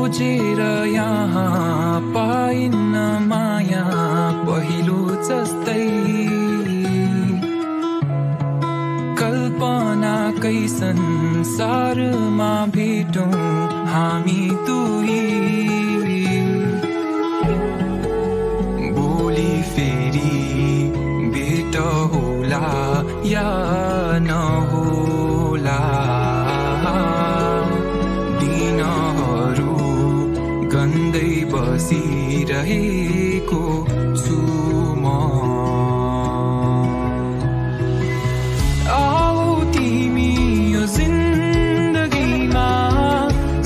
खोजेर यहाँ पाइन्न माया पहिलो जस्तै कल्पनाकै संसारमा भेटौं हामी दुई भोलि फेरि भेट होला या नहोला दिनहरू गन्दै बसिरहेको छु म आऊ तिमी यो जिन्दगीमा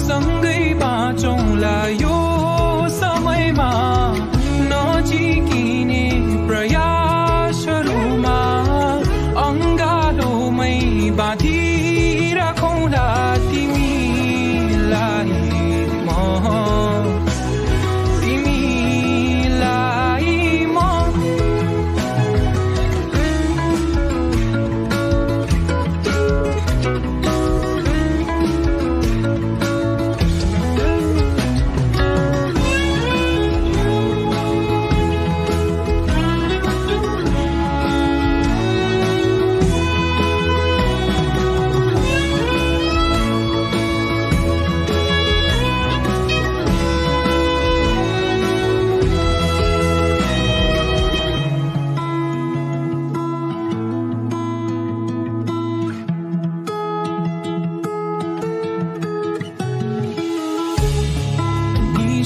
सँगै बाँचौँला यो समयमा नजिकिने प्रयासहरूमा अङ्गालोमै बाँधिराखौँला तिमीलाई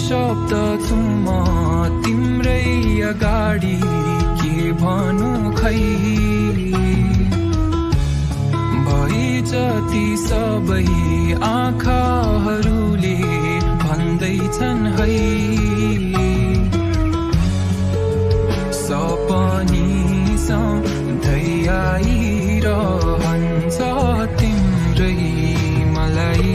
शब्द छु म तिम्रै अगाडि के भनु खै भए जति सबै आँखाहरूले भन्दैछन् है सपनी सधैँ आइरहन्छ तिम्रै मलाई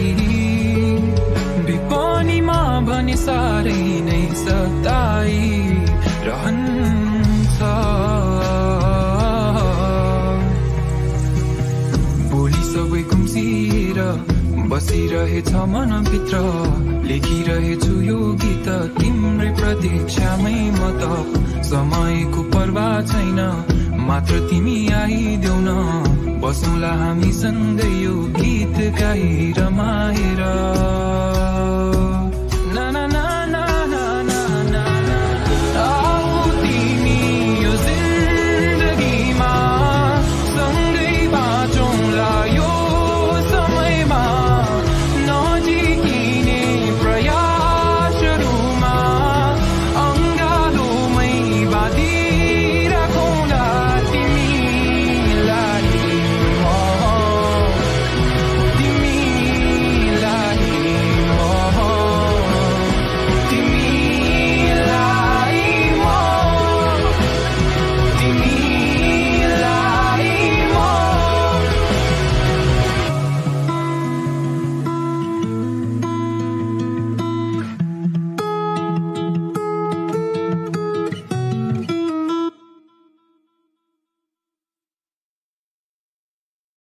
विपनीमा भने साह्रै नै सताइरहन्छ भोलि सबै गुम्सिएर बसिरहेछ मनभित्र लेखिरहेछु यो गीत तिम्रै प्रतीक्षामै म त समयको पर्वाह छैन मात्र तिमी आइदेऊ न बसौँला हामी सँगै यो गीत गाई रमाएर